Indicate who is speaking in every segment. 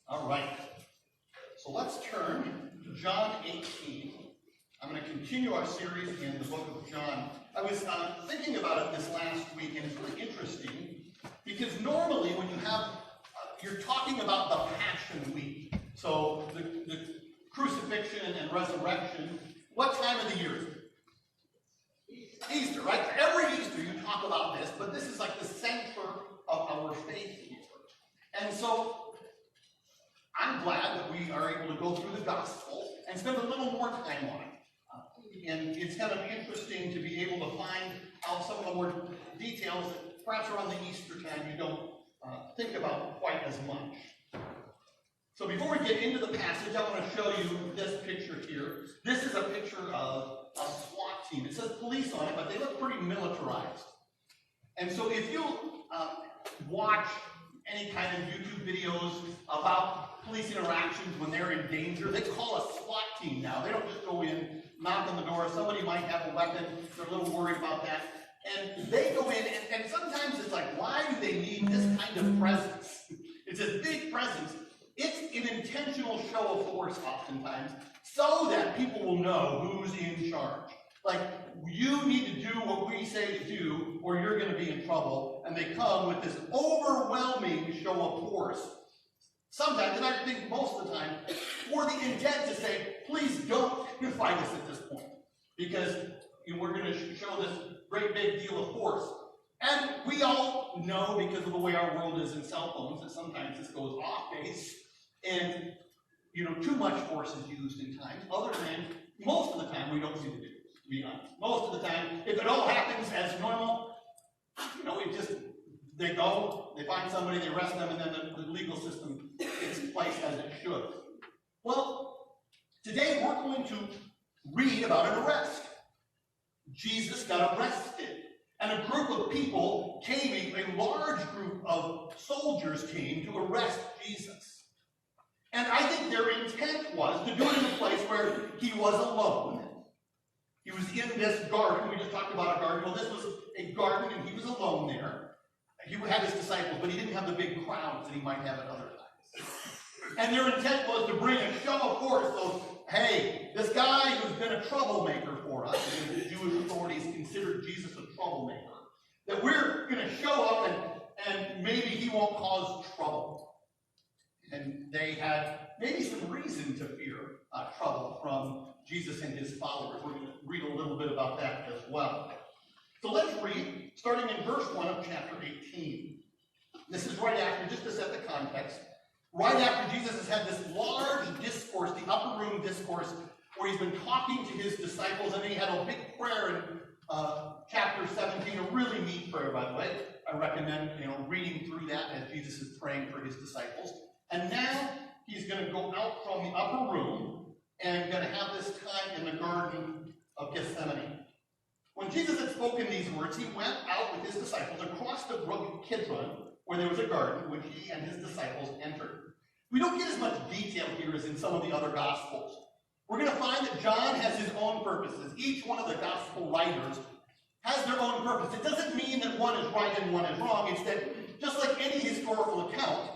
Speaker 1: All right. So let's turn to John 18. I'm going to continue our series in the book of John. I was thinking about it this last week, and it's really interesting because normally when you have, you're talking about the Passion Week. So the crucifixion and resurrection. What time of the year? Easter, right? Every Easter you talk about this, but this is like the center of our faith here. And so I'm glad that we are able to go through the gospel and spend a little more time on it. And it's kind of interesting to be able to find out some of the more details that perhaps around the Easter time you don't think about quite as much. So before we get into the passage, I want to show you this picture here. This is a picture of a SWAT team. It says police on it, but they look pretty militarized. And so if you watch any kind of YouTube videos about police interactions when they're in danger, they call a SWAT team now. They don't just go in, knock on the door. Somebody might have a weapon. They're a little worried about that. And they go in, and sometimes it's like, why do they need this kind of presence? It's a big presence. It's an intentional show of force oftentimes so that people will know who's in charge. Like, you need to do what we say to do or you're going to be in trouble. And they come with this overwhelming show of force. Sometimes, and I think most of the time, for the intent to say, please don't fight us at this point. Because we're going to show this great big deal of force. And we all know, because of the way our world is in cell phones, that sometimes this goes off base. And, too much force is used in times. Other than, most of the time, we don't see the difference, to be honest. Most of the time, if it all happens as normal, they go, they find somebody, they arrest them, and then the legal system is placed as it should. Well, today we're going to read about an arrest. Jesus got arrested. And a group of people came, a large group of soldiers came to arrest Jesus. And I think their intent was to do it in a place where he was alone. He was in this garden. We just talked about a garden. Well, this was a garden, and he was alone there. He had his disciples, but he didn't have the big crowds that he might have at other times. And their intent was to bring a show of force. So, hey, this guy who's been a troublemaker for us, and the Jewish authorities considered Jesus a troublemaker, that we're going to show up and maybe he won't cause trouble. And they had maybe some reason to fear trouble from Jesus and his followers. We're going to read a little bit about that as well. So let's read, starting in verse 1 of chapter 18. This is right after, just to set the context, right after Jesus has had this large discourse, the upper room discourse, where he's been talking to his disciples, and then he had a big prayer in chapter 17, a really neat prayer, by the way. I recommend reading through that as Jesus is praying for his disciples. And now he's going to go out from the upper room and going to have this time in the Garden of Gethsemane. When Jesus had spoken these words, he went out with his disciples across the brook Kidron, where there was a garden, which he and his disciples entered. We don't get as much detail here as in some of the other Gospels. We're going to find that John has his own purposes. Each one of the Gospel writers has their own purpose. It doesn't mean that one is right and one is wrong. It's that, just like any historical account,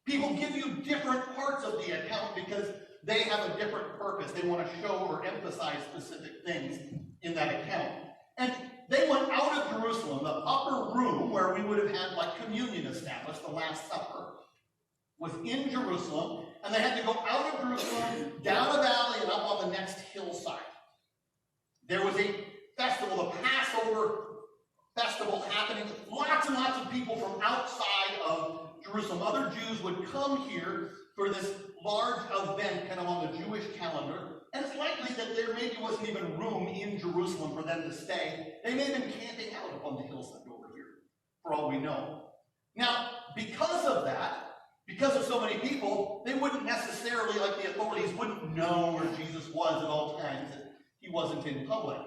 Speaker 1: people give you different parts of the account because they have a different purpose. They want to show or emphasize specific things in that account. And they went out of Jerusalem, the upper room where we would have had like communion established, the Last Supper, was in Jerusalem, and they had to go out of Jerusalem, down a valley, and up on the next hillside. There was a festival, the Passover festival happening. Lots and lots of people from outside of Jerusalem. Other Jews would come here for this large event kind of on the Jewish calendar. And it's likely that there maybe wasn't even room in Jerusalem for them to stay. They may have been camping out upon the hillside over here, for all we know. Now, because of that, because of so many people, they wouldn't necessarily, like the authorities, wouldn't know where Jesus was at all times. He wasn't in public.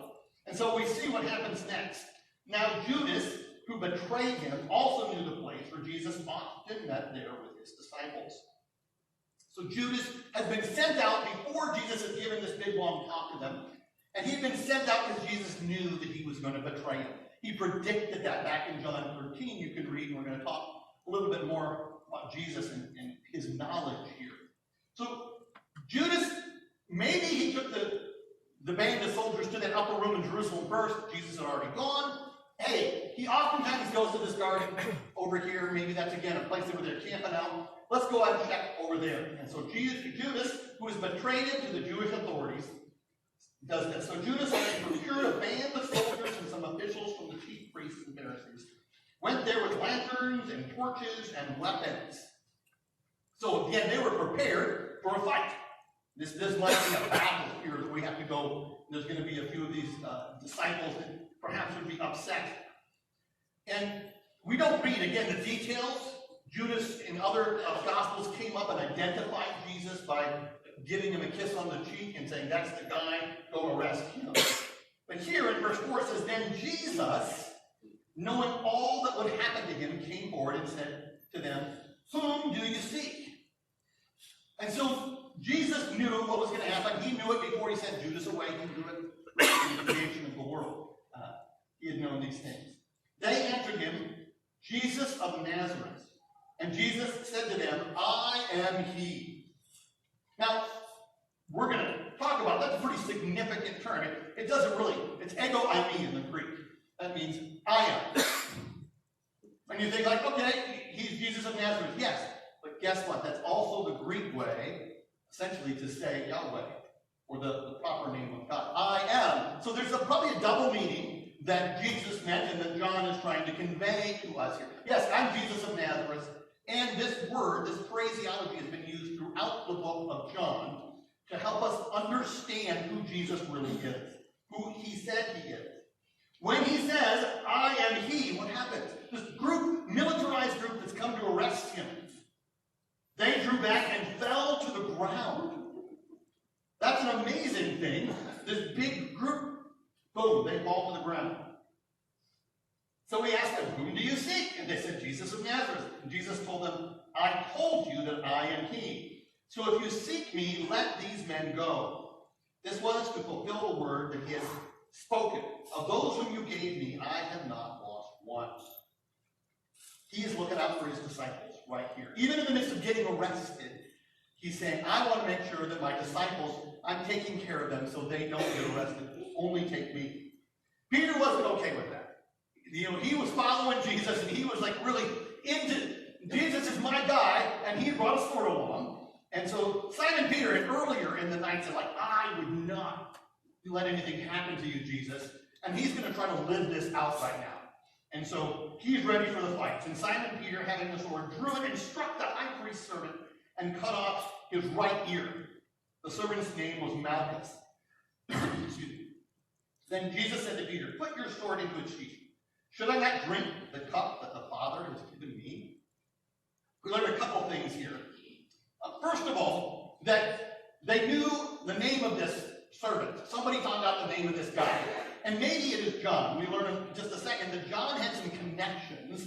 Speaker 1: And so we see what happens next. Now, Judas, who betrayed him, also knew the place where Jesus often met there with his disciples. So Judas had been sent out before Jesus had given this big long talk to them. And he had been sent out because Jesus knew that he was going to betray him. He predicted that back in John 13. You can read, and we're going to talk a little bit more about Jesus and his knowledge here. the band of soldiers to that upper room in Jerusalem first. Jesus had already gone. Hey, he oftentimes goes to this garden over here. Maybe that's, again, a place where they're camping out. Let's go ahead and check over there. And so Judas, who has betrayed him to the Jewish authorities, does this. So Judas, having procured a band of soldiers and some officials from the chief priests and Pharisees, went there with lanterns and torches and weapons. So again, they were prepared for a fight. This might be a battle here that we have to go. There's going to be a few of these disciples that perhaps would be upset. And we don't read, again, the details. Judas in other Gospels came up and identified Jesus by giving him a kiss on the cheek and saying, that's the guy, go arrest him. But here in verse 4 it says, then Jesus, knowing all that would happen to him, came forward and said to them, whom do you seek? And so Jesus knew what was going to happen. He knew it before he sent Judas away. He knew it in the creation of the world. He had known these things. They answered him, Jesus of Nazareth. And Jesus said to them, I am he. Now, we're going to talk about, that's a pretty significant term. It doesn't really, it's ego eimi in the Greek. That means I am. And you think like, okay, he's Jesus of Nazareth. Yes. But guess what? That's also the Greek way, essentially, to say Yahweh, or the proper name of God. I am. So there's probably a double meaning that Jesus meant and that John is trying to convey to us here. Yes, I'm Jesus of Nazareth. And this word, this phraseology has been used throughout the book of John to help us understand who Jesus really is, who he said he is. When he says, I am he, what happens? This group, militarized group that's come to arrest him, they drew back and fell to the ground. That's an amazing thing. This big group, boom, they fall to the ground. So he asked them, whom do you seek? And they said, Jesus of Nazareth. And Jesus told them, I told you that I am he. So if you seek me, let these men go. This was to fulfill the word that he has spoken. Of those whom you gave me, I have not lost one. He is looking out for his disciples right here. Even in the midst of getting arrested, he's saying, I want to make sure that my disciples, I'm taking care of them so they don't get arrested. Only take me. Peter wasn't okay with that. You know, he was following Jesus, and he was like really into, Jesus is my guy, and he brought a sword along. And so Simon Peter, and earlier in the night, said, like, I would not let anything happen to you, Jesus. And he's going to try to live this out right now. And so he's ready for the fight. And Simon Peter, having the sword, drew it and struck the high priest's servant and cut off his right ear. The servant's name was Malchus. Excuse me. Then Jesus said to Peter, put your sword into its sheath. Should I not drink the cup that the Father has given me? We learned a couple things here. First of all, that they knew the name of this servant. Somebody found out the name of this guy. And maybe it is John. We learn in just a second that John had some connections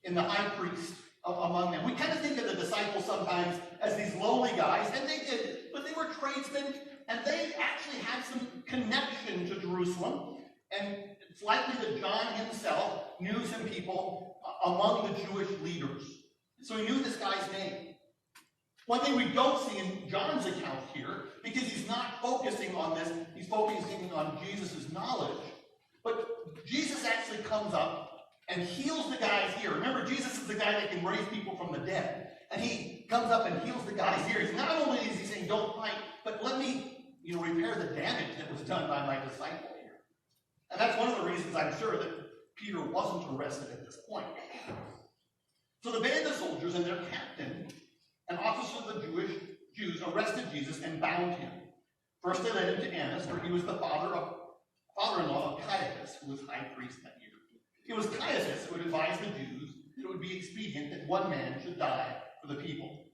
Speaker 1: in the high priest among them. We kind of think of the disciples sometimes as these lowly guys, and they did, but they were tradesmen, and they actually had some connection to Jerusalem. And it's likely that John himself knew some people among the Jewish leaders. So he knew this guy's name. One thing we don't see in John's account here, because he's not focusing on this, he's focusing on Jesus' knowledge. But Jesus actually comes up and heals the guy's ear. Remember, Jesus is the guy that can raise people from the dead. And he comes up and heals the guy's ear. He's not only is he saying, don't fight, but let me repair the damage that was done by my disciple here. And that's one of the reasons I'm sure that Peter wasn't arrested at this point. So the band of soldiers and their captain, an officer of the Jews, arrested Jesus and bound him. First they led him to Annas, where he was the father-in-law of Caiaphas, who was high priest that year. It was Caiaphas who had advised the Jews that it would be expedient that one man should die for the people.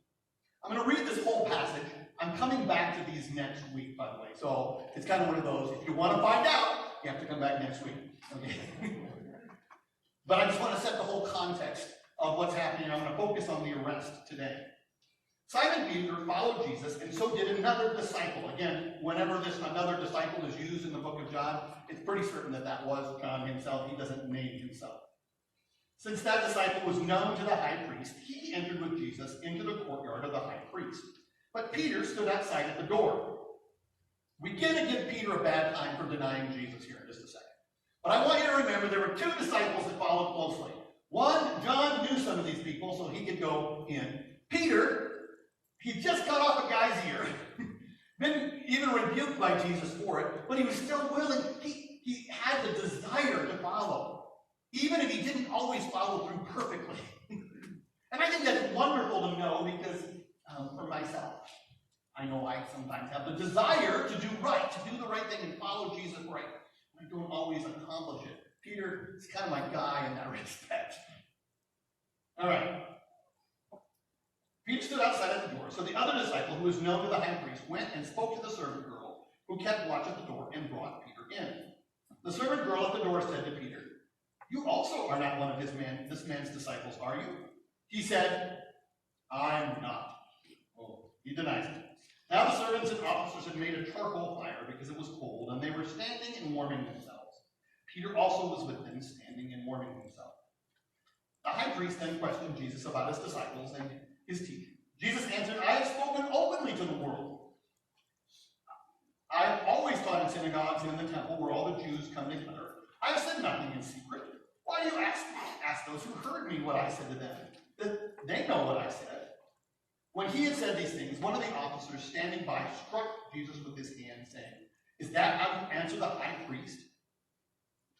Speaker 1: I'm going to read this whole passage. I'm coming back to these next week, by the way. So it's kind of one of those, if you want to find out, you have to come back next week. Okay. But I just want to set the whole context of what's happening. I'm going to focus on the arrest today. Simon Peter followed Jesus, and so did another disciple. Again, whenever another disciple is used in the book of John, it's pretty certain that that was John himself. He doesn't name himself. Since that disciple was known to the high priest, he entered with Jesus into the courtyard of the high priest. But Peter stood outside at the door. We're going to give Peter a bad time for denying Jesus here in just a second. But I want you to remember there were two disciples that followed closely. One, John knew some of these people, so he could go in. Peter, he just cut off a guy's ear, been even rebuked by Jesus for it, but he was still willing. He had the desire to follow, even if he didn't always follow through perfectly. And I think that's wonderful to know because for myself, I know I sometimes have the desire to do right, to do the right thing and follow Jesus right. I don't always accomplish it. Peter is kind of my guy in that respect. All right. Peter stood outside at the door. So the other disciple, who was known to the high priest, went and spoke to the servant girl, who kept watch at the door, and brought Peter in. The servant girl at the door said to Peter, "You also are not one of this man's disciples, are you?" He said, "I'm not." Oh, he denies it. Now the servants and officers had made a charcoal fire because it was cold, and they were standing and warming themselves. Peter also was with them, standing and warming himself. The high priest then questioned Jesus about his disciples and his teaching. Jesus answered, "I have spoken openly to the world. I have always taught in synagogues and in the temple where all the Jews come together. I have said nothing in secret. Why do you ask me? Ask those who heard me what I said to them. They know what I said." When he had said these things, one of the officers standing by struck Jesus with his hand, saying, "Is that how you answer the high priest?"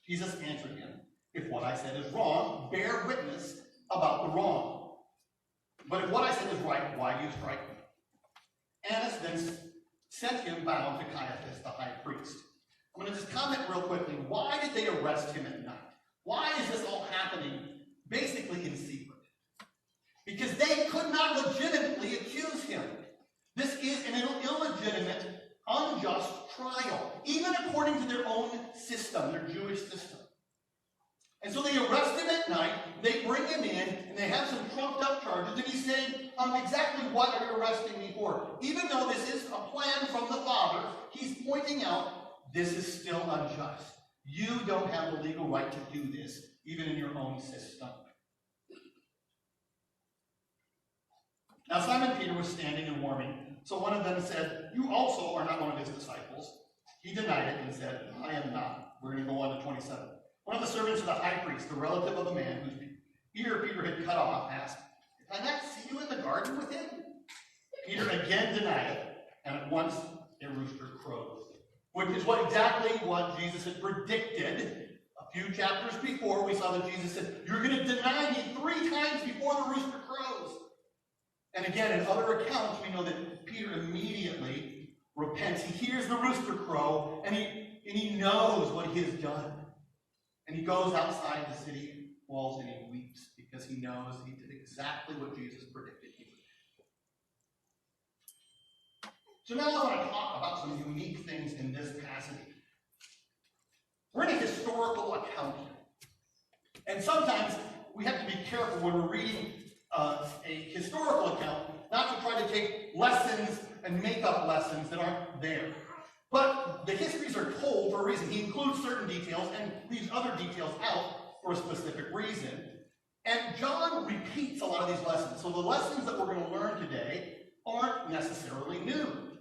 Speaker 1: Jesus answered him, "If what I said is wrong, bear witness about the wrong. But if what I said is right, why do you strike me?" Annas then sent him bound to Caiaphas, the high priest. I'm going to just comment real quickly. Why did they arrest him at night? Why is this all happening basically in secret? Because they could not legitimately accuse him. This is an illegitimate, unjust trial, even according to their own system, their Jewish system. And so they arrest him at night, they bring him in, and they have some trumped up charges, and he's saying, exactly what are you arresting me for? Even though this is a plan from the Father, he's pointing out, this is still unjust. You don't have the legal right to do this, even in your own system. Now Simon Peter was standing and warming, so one of them said, "You also are not one of his disciples." He denied it and said, "I am not." We're going to go on to 27. One of the servants of the high priest, the relative of the man whose ear Peter had cut off, asked, "Did I not see you in the garden with him?" Peter again denied it, and at once a rooster crowed, which is exactly what Jesus had predicted a few chapters before. We saw that Jesus said, "You're going to deny me 3 times before the rooster crows." And again, in other accounts, we know that Peter immediately repents. He hears the rooster crow, and he knows what he has done. And he goes outside the city walls and he weeps because he knows he did exactly what Jesus predicted he would do. So now I want to talk about some unique things in this passage. We're in a historical account here. And sometimes we have to be careful when we're reading a historical account, not to try to take lessons and make up lessons that aren't there. But the histories are told for a reason. He includes certain details and leaves other details out for a specific reason. And John repeats a lot of these lessons. So the lessons that we're going to learn today aren't necessarily new.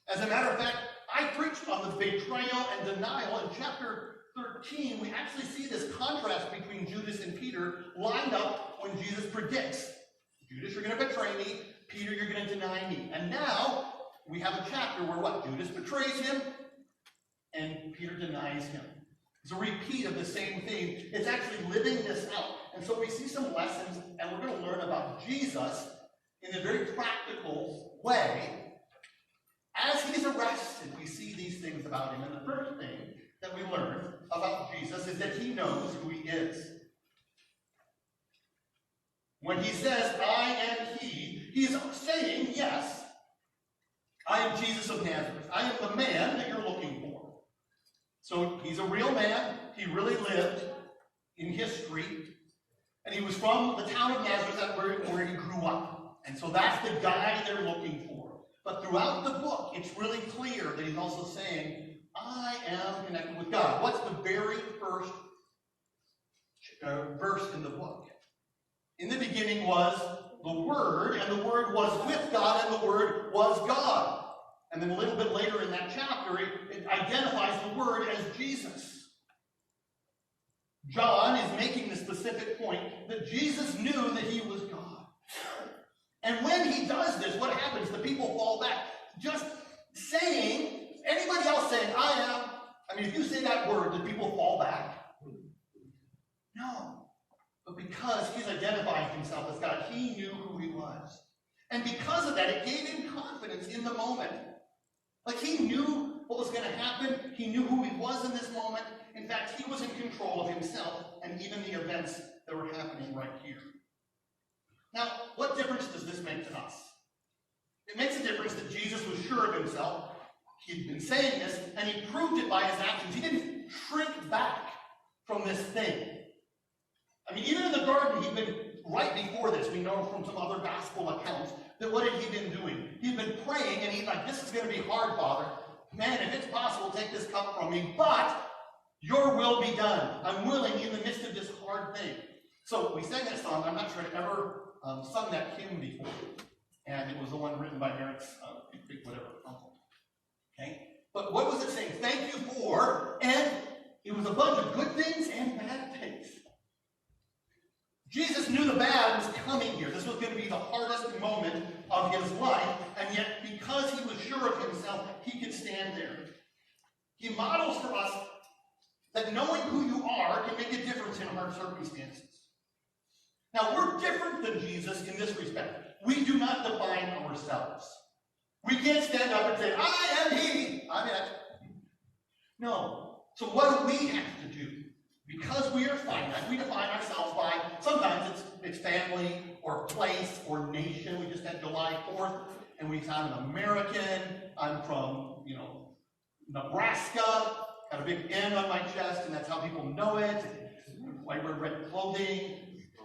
Speaker 1: As a matter of fact, I preached on the betrayal and denial in chapter 13. We actually see this contrast between Judas and Peter lined up when Jesus predicts, Judas, you're going to betray me. Peter, you're going to deny me. And now we have a chapter where what? Judas betrays him and Peter denies him. It's a repeat of the same theme. It's actually living this out. And so we see some lessons, and we're going to learn about Jesus in a very practical way. As he's arrested, we see these things about him. And the first thing that we learn about Jesus is that he knows who he is. When he says, "I am he," he's saying, yes, I am Jesus of Nazareth. I am the man that you're looking for. So he's a real man. He really lived in history. And he was from the town of Nazareth, where he grew up. And so that's the guy they're looking for. But throughout the book, it's really clear that he's also saying, I am connected with God. What's the very first verse in the book? In the beginning was the Word, and the Word was with God, and the Word was God. And then a little bit later in that chapter, it identifies the Word as Jesus. John is making the specific point that Jesus knew that he was God. And when he does this, what happens? The people fall back. Just saying, anybody else saying, I am, I mean, if you say that word, do people fall back? No. But because he's identifying himself as God, he knew who he was. And because of that, it gave him confidence in the moment. Like he knew what was going to happen. He knew who he was in this moment. In fact, he was in control of himself and even the events that were happening right here. Now, what difference does this make to us? It makes a difference that Jesus was sure of himself. He'd been saying this, and he proved it by his actions. He didn't shrink back from this thing. I mean, even in the garden, he'd been, right before this, we know from some other gospel accounts, that what had he been doing? He'd been praying, and he's like, this is going to be hard, Father. Man, if it's possible, take this cup from me, but your will be done. I'm willing in the midst of this hard thing. So we sang that song. I'm not sure I've ever sung that hymn before. And it was the one written by Eric's whatever uncle. Okay? But what was it saying? Thank you for, and it was a bunch of good things and bad things. Jesus knew the bad was coming here. This was going to be the hardest moment of his life, and yet because he was sure of himself, he could stand there. He models for us that knowing who you are can make a difference in hard circumstances. Now, we're different than Jesus in this respect. We do not define ourselves. We can't stand up and say, I am he. No. So what do we have to do? Because we are finite, we define ourselves by, sometimes it's family or place or nation. We just had July 4th, and we found an American. I'm from, Nebraska. Got a big N on my chest, and that's how people know it. I wear red clothing,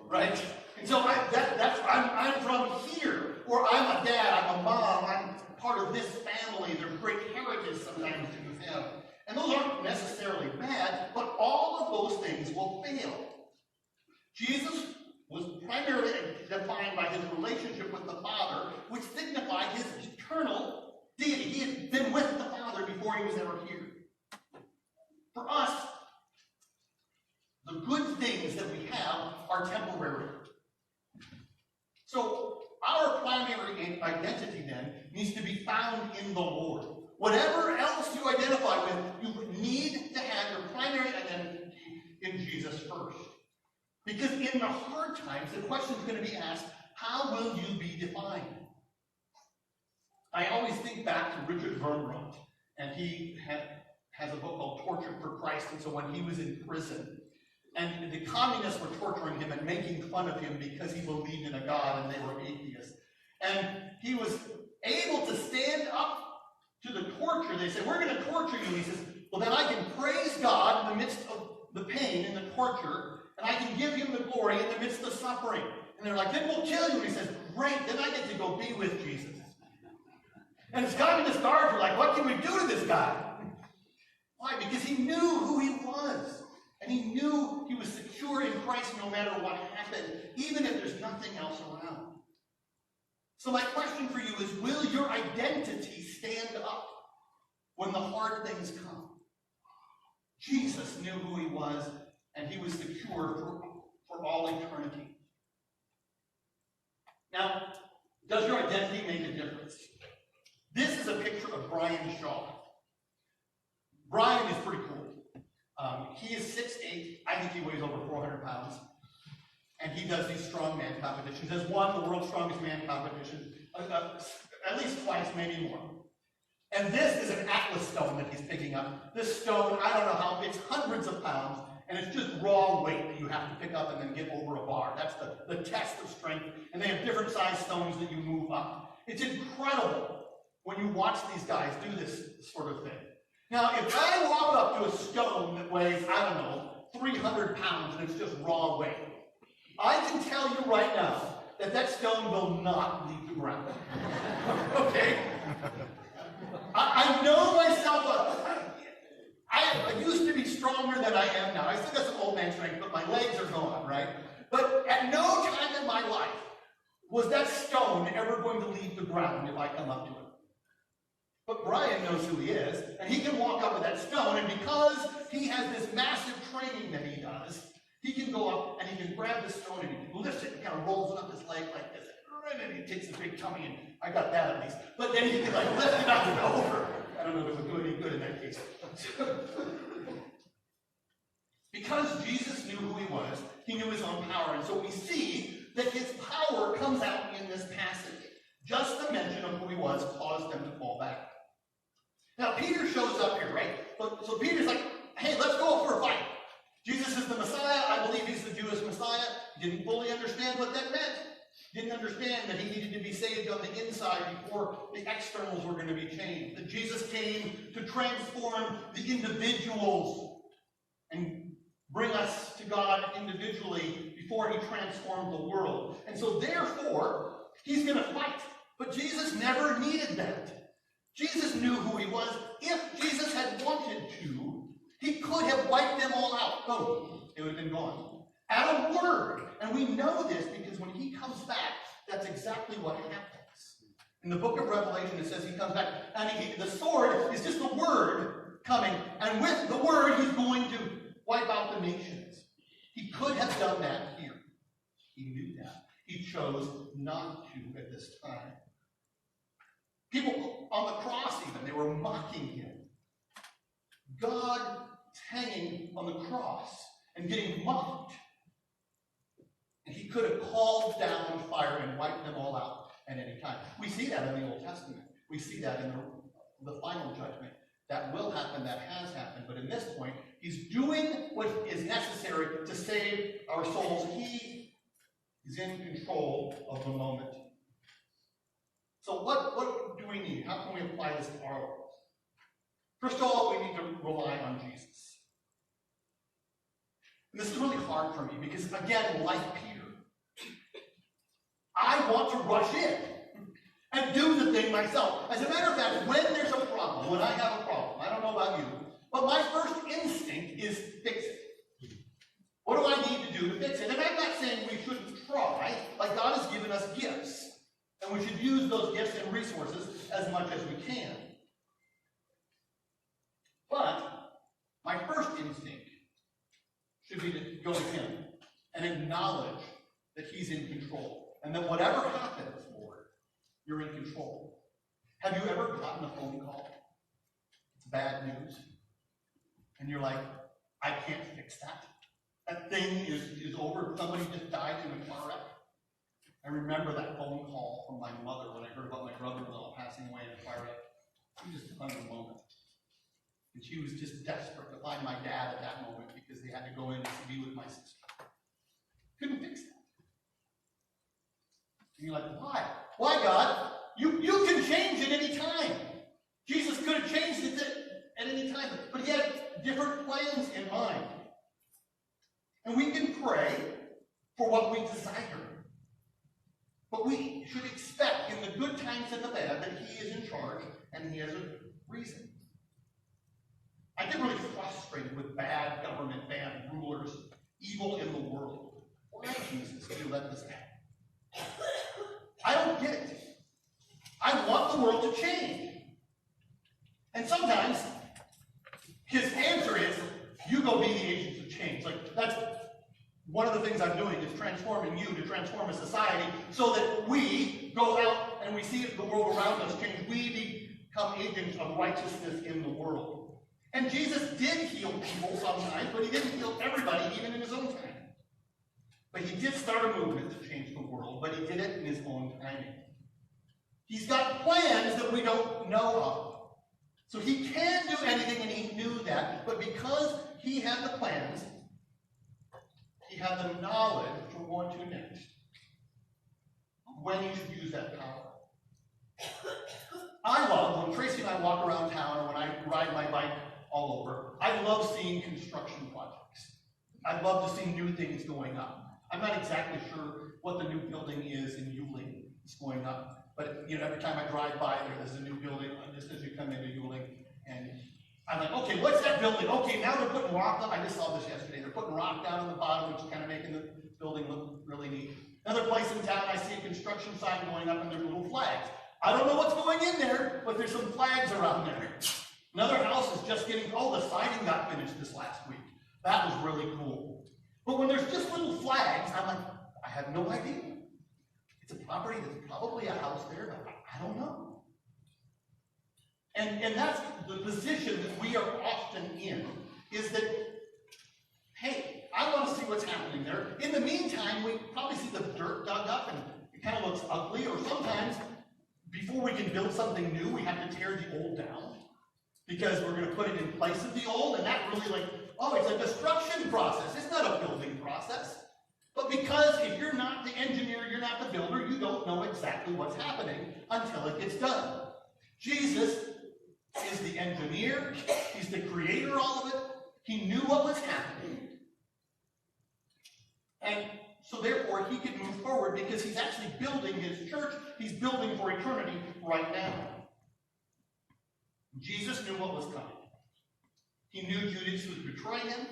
Speaker 1: right? And so I'm from here, or I'm a dad, I'm a mom, I'm part of this family. There's great heritage sometimes that you have. And those aren't necessarily bad, but all of those things will fail. Jesus was primarily defined by his relationship with the Father, which signified his eternal deity. He had been with the Father before he was ever here. For us, the good things that we have are temporary. So our primary identity then needs to be found in the Lord. Whatever else you identify with, you need to have your primary identity in Jesus first. Because in the hard times, the question is going to be asked, how will you be defined? I always think back to Richard Vermont, and he has a book called Tortured for Christ, and so when he was in prison, and the communists were torturing him and making fun of him because he believed in a God and they were atheists. And he was able to stand up to the torture. They said, we're going to torture you. And he says, well, then I can praise God in the midst of the pain and the torture, and I can give him the glory in the midst of suffering. And they're like, then we'll kill you. And he says, great, then I get to go be with Jesus. And his communist guards were like, what can we do to this guy? Why? Because he knew who he was. And he knew he was secure in Christ no matter what happened, even if there's nothing else around. So my question for you is, will your identity stand up when the hard things come? Jesus knew who he was, and he was secure for all eternity. Now, does your identity make a difference? This is a picture of Brian Shaw. Brian is pretty cool. He is 6'8". I think he weighs over 400 pounds. And he does these strongman competitions. Has won the world's strongest man competition at least twice, maybe more. And this is an Atlas stone that he's picking up. This stone, I don't know how, it's hundreds of pounds, and it's just raw weight that you have to pick up and then get over a bar. That's the test of strength. And they have different size stones that you move up. It's incredible when you watch these guys do this sort of thing. Now, if I walk up to a stone that weighs, 300 pounds, and it's just raw weight, I can tell you right now that that stone will not leave the ground. Okay? I know myself. I used to be stronger than I am now. I still got some old man strength, but my legs are gone, right? But at no time in my life was that stone ever going to leave the ground if I come up to it. But Brian knows who he is, and he can walk up with that stone, and because he has this massive training that he does, he can go up and he can grab the stone and he lifts it and kind of rolls it up his leg like this. And then he takes a big tummy, and I got that at least. But then he can like lift it up and over. I don't know if it would do any good in that case. Because Jesus knew who he was, he knew his own power. And so we see that his power comes out in this passage. Just the mention of who he was caused them to fall back. Now, Peter shows up here, right? So Peter's like, hey, let's go for a fight. Jesus is the Messiah. I believe he's the Jewish Messiah. He didn't fully understand what that meant. Didn't understand that he needed to be saved on the inside before the externals were going to be changed. That Jesus came to transform the individuals and bring us to God individually before he transformed the world. And so therefore, he's going to fight. But Jesus never needed that. Jesus knew who he was. If Jesus had wanted to, he could have wiped them all out. Boom. It would have been gone. At a word. And we know this because when he comes back, that's exactly what happens. In the book of Revelation, it says he comes back, and the sword is just the word coming. And with the word, he's going to wipe out the nations. He could have done that here. He knew that. He chose not to at this time. People on the cross even, they were mocking him. God hanging on the cross and getting mocked. And he could have called down fire and wiped them all out at any time. We see that in the Old Testament. We see that in the final judgment. That will happen, that has happened. But in this point, he's doing what is necessary to save our souls. He is in control of the moment. So what do we need? How can we apply this to our lives? First of all, we need to rely on Jesus. And this is really hard for me because, again, like Peter, I want to rush in and do the thing myself. As a matter of fact, when there's a problem, when I have a problem, I don't know about you, but my first instinct is fix it. What do I need to do to fix it? And I'm not saying we shouldn't try. Like, God has given us gifts. And we should use those gifts and resources as much as we can. But my first instinct should be to go to him and acknowledge that he's in control. And that whatever happens, Lord, you're in control. Have you ever gotten a phone call? It's bad news. And you're like, I can't fix that. That thing is over. Somebody just died in a car wreck. I remember that phone call from my mother when I heard about my brother-in-law passing away in a fire wreck. She was just hung in the moment. And she was just desperate to find my dad at that moment because they had to go in to be with my sister. Couldn't fix that. And you're like, why? Why, God? You can change at any time. Jesus could have changed it at any time. But he had different plans in mind. And we can pray for what we desire. But we should expect in the good times and the bad that he is in charge and he has a reason. I get really frustrated with bad government, bad rulers, evil in the world. Why, Jesus, do you let this happen? I don't get it. I want the world to change. And sometimes his answer is, you go be the agents of change. Like, that's one of the things I'm doing is transforming you to transform a society so that we go out and we see the world around us change. We become agents of righteousness in the world. And Jesus did heal people sometimes, but he didn't heal everybody, even in his own time. But he did start a movement to change the world, but he did it in his own timing. He's got plans that we don't know of. So he can do anything, and he knew that. But because he had the plans, he had the knowledge, which we're going to next, when he should use that power. I love, when Tracy and I walk around town, or when I ride my bike all over, I love seeing construction projects. I love to see new things going up. I'm not exactly sure what the new building is in Yuling that's going up. But every time I drive by there's a new building just as you come into Yuling. And I'm like, okay, what's that building? Okay, now they're putting rock down. I just saw this yesterday. They're putting rock down in the bottom, which is kind of making the building look really neat. Another place in town, I see a construction sign going up and there's little flags. I don't know what's going in there, but there's some flags around there. Another house is just getting, oh, the siding got finished this last week. That was really cool. But when there's just little flags, I'm like, I have no idea. It's a property that's probably a house there, but I don't know. And that's the position that we are often in, is that, hey, I want to see what's happening there. In the meantime, we probably see the dirt dug up and it kind of looks ugly, or sometimes before we can build something new, we have to tear the old down because we're going to put it in place of the old, and that really it's a destruction process. It's not a building process. But because if you're not the engineer, you're not the builder, you don't know exactly what's happening until it gets done. Jesus is the engineer. He's the creator of all of it. He knew what was happening. And so therefore, he could move forward because he's actually building his church. He's building for eternity right now. Jesus knew what was coming. He knew Judas would betray him,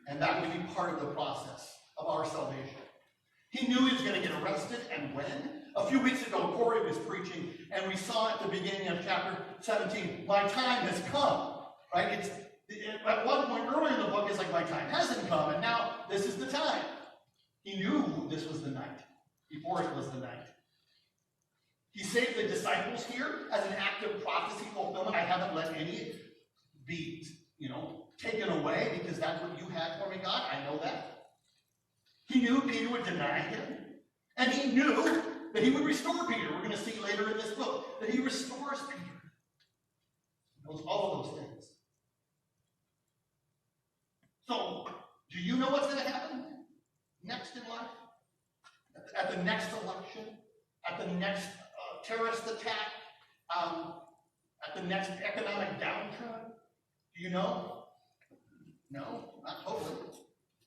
Speaker 1: and that would be part of the process of our salvation. He knew he was going to get arrested, and when? A few weeks ago, Corey was preaching, and we saw at the beginning of chapter 17, my time has come, right? At one point earlier in the book, it's like, my time hasn't come, and now this is the time. He knew this was the night, before it was the night. He saved the disciples here as an act of prophecy fulfillment. I haven't let any be, taken away, because that's what you had for me, God. I know that. He knew Peter would deny him, and he knew that he would restore Peter. We're going to see later in this book that he restores Peter. He knows all of those things. So, do you know what's going to happen next in life? At the next election? At the next terrorist attack? At the next economic downturn? Do you know? No, not totally.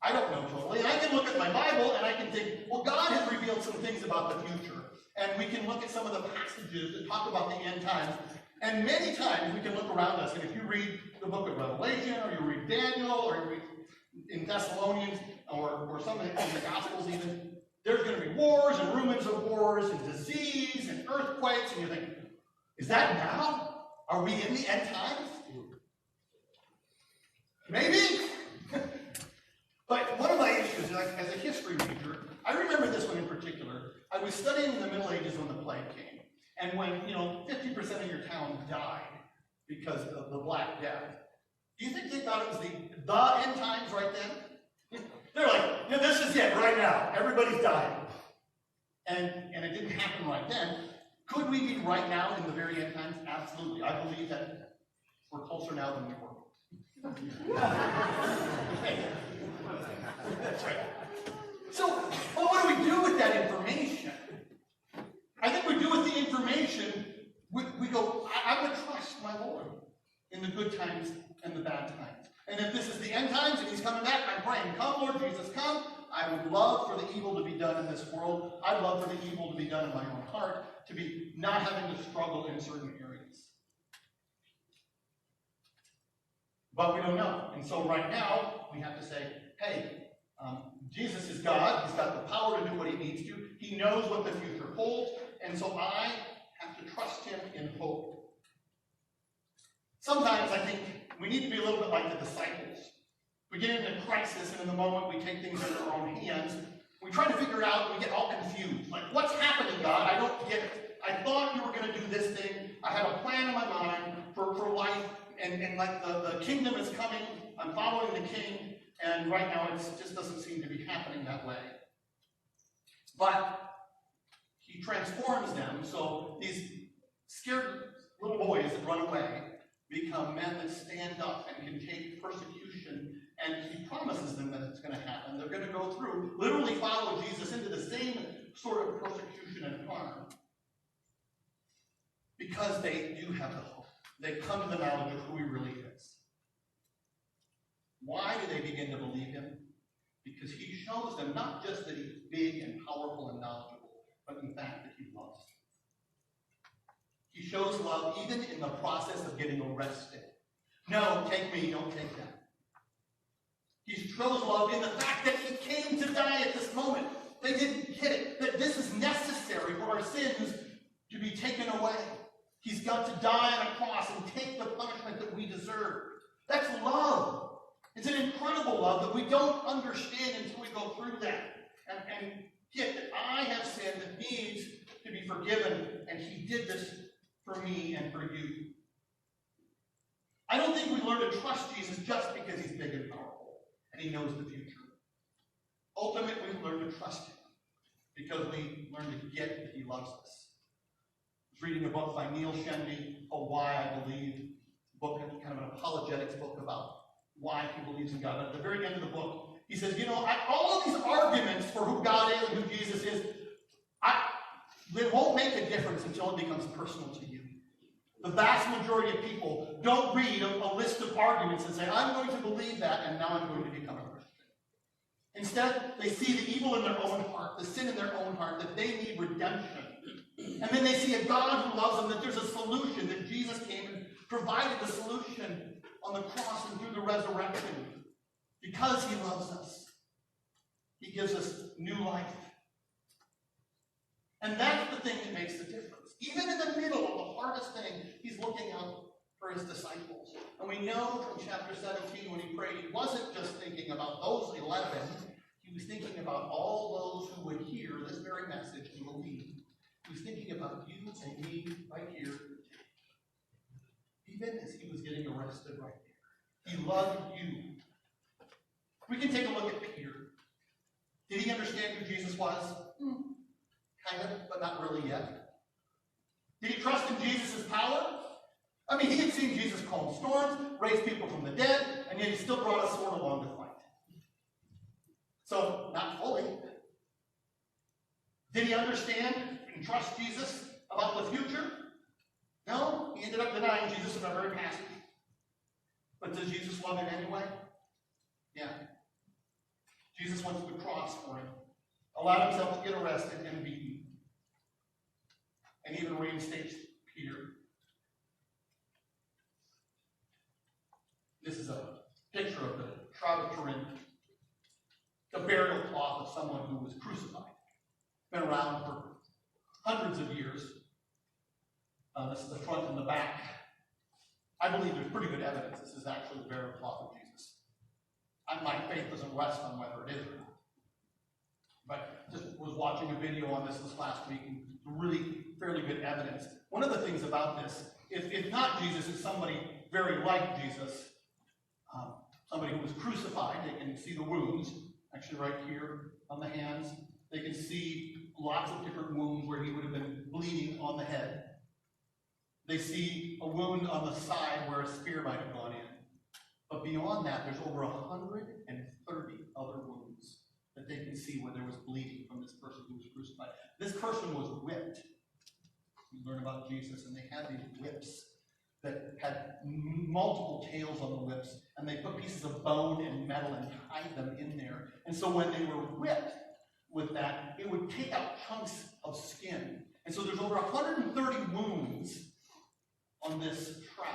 Speaker 1: I don't know totally. And I can look at my Bible and I can think, well, God has revealed some things about the future. And we can look at some of the passages that talk about the end times. And many times we can look around us, and if you read the book of Revelation, or you read Daniel, or you read in Thessalonians, or some of the Gospels even, there's going to be wars and rumors of wars and disease and earthquakes, and you think, is that now? Are we in the end times? Maybe. But one of my issues, as a history major, I remember this one in particular. I was studying in the Middle Ages when the plague came. And when, 50% of your town died because of the Black Death, do you think they thought it was the end times right then? They're like, this is it right now. Everybody's dying. And it didn't happen right then. Could we be right now in the very end times? Absolutely. I believe that we're closer now than we were. That's right. So, well, what do we do with that information? I think we do with the information, we go, I'm going to trust my Lord in the good times and the bad times. And if this is the end times and he's coming back, I'm praying, come, Lord Jesus, come. I would love for the evil to be done in this world. I'd love for the evil to be done in my own heart, to be not having to struggle in certain areas. But we don't know. And so right now, we have to say, hey, Jesus is God. He's got the power to do what he needs to. He knows what the future holds. And so I have to trust him in hope. Sometimes I think we need to be a little bit like the disciples. We get into crisis, and in the moment we take things into our own hands. We try to figure it out, and we get all confused. Like, what's happening, God? I don't get it. I thought you were going to do this thing. I had a plan in my mind for life, and like the kingdom is coming. I'm following the king, and right now it just doesn't seem to be happening that way. But he transforms them, so these scared little boys that run away become men that stand up and can take persecution, and he promises them that it's going to happen. They're going to go through, literally follow Jesus into the same sort of persecution and harm, because they do have the hope. They come to the knowledge of who he really is. Why do they begin to believe him? Because he shows them not just that he's big and powerful and knowledgeable, but in fact that he loves them. He shows love even in the process of getting arrested. No, take me, don't take them. He shows love in the fact that he came to die at this moment. They didn't get it, that this is necessary for our sins. to be taken away. He's got to die on a cross and take the punishment that we deserve. That's love. It's an incredible love that we don't understand until we go through that. And get that I have sinned that needs to be forgiven, and he did this for me and for you. I don't think we learn to trust Jesus just because he's big and powerful and he knows the future. Ultimately, we learn to trust him because we learn to get that he loves us. I was reading a book by Neil Shendy called Why I Believe, a book, kind of an apologetics book about why he believes in God. But at the very end of the book, he says, all of these arguments for who God is and who Jesus is, it won't make a difference until it becomes personal to you. The vast majority of people don't read a list of arguments and say, I'm going to believe that, and now I'm going to become a Christian. Instead, they see the evil in their own heart, the sin in their own heart, that they need redemption. And then they see a God who loves them, that there's a solution, that Jesus came and provided the solution on the cross and through the resurrection. Because he loves us, he gives us new life. And that's the thing that makes the difference. Even in the middle of the hardest thing, he's looking out for his disciples. And we know from chapter 17 when he prayed, he wasn't just thinking about those 11. He was thinking about all those who would hear this very message and believe. He was thinking about you and me right here. Even as he was getting arrested right there. He loved you. We can take a look at Peter. Did he understand who Jesus was? Kind of, but not really yet. Did he trust in Jesus' power? I mean, he had seen Jesus calm storms, raise people from the dead, and yet he still brought a sword along to fight. So, not fully. Did he understand and trust Jesus about the future? No, he ended up denying Jesus in our very passage. But does Jesus love him anyway? Yeah. Jesus went to the cross for him, allowed himself to get arrested and beaten, and even reinstates Peter. This is a picture of the Shroud of Turin, the burial cloth of someone who was crucified. Been around for hundreds of years. This is the front and the back. I believe there's pretty good evidence this is actually the burial cloth of Jesus. My faith doesn't rest on whether it is or not. But just was watching a video on this last week, and really fairly good evidence. One of the things about this, if not Jesus, it's somebody very like Jesus, somebody who was crucified. They can see the wounds, actually right here on the hands. They can see lots of different wounds where he would have been bleeding on the head. They see a wound on the side where a spear might have gone in. But beyond that, there's over 130 other wounds that they can see where there was bleeding from this person who was crucified. This person was whipped. We learn about Jesus, and they had these whips that had multiple tails on the whips, and they put pieces of bone and metal and tied them in there. And so when they were whipped with that, it would take out chunks of skin. And so there's over 130 wounds on this shroud.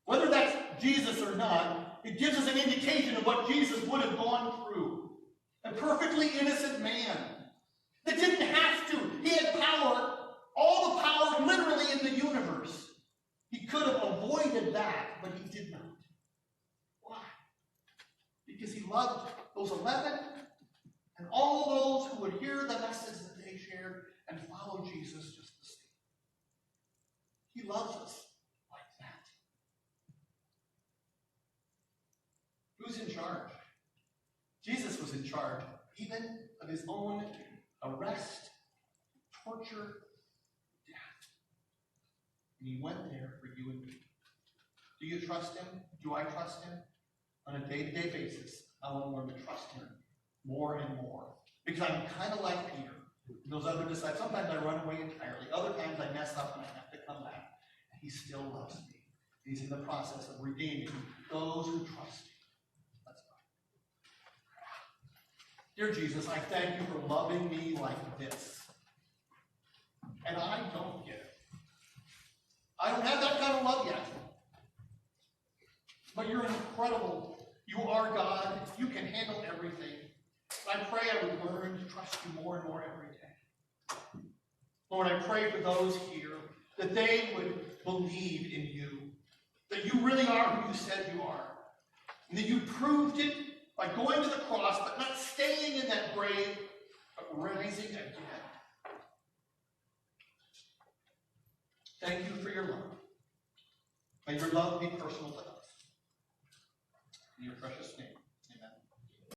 Speaker 1: Whether that's Jesus or not, it gives us an indication of what Jesus would have gone through. A perfectly innocent man that didn't have to. He had power, all the power literally in the universe. He could have avoided that, but he did not. Why? Because he loved those 11 and all those who would hear the message that they shared and follow Jesus just the same. He loves us like that. Who's in charge? Jesus was in charge even of his own arrest, torture, death. And he went there for you and me. Do you trust him? Do I trust him? On a day-to-day basis, I want to learn to trust him more and more. Because I'm kind of like Peter. Those other disciples, sometimes I run away entirely. Other times I mess up and I have to come back. And he still loves me. He's in the process of redeeming those who trust him. Let's pray. Dear Jesus, I thank you for loving me like this. And I don't get it. I don't have that kind of love yet. But you're incredible. You are God. You can handle everything. I pray I would learn to trust you more and more every day. Lord, I pray for those here that they would believe in you, that you really are who you said you are, and that you proved it by going to the cross, but not staying in that grave, but rising again. Thank you for your love. May your love be personal to us. In your precious name.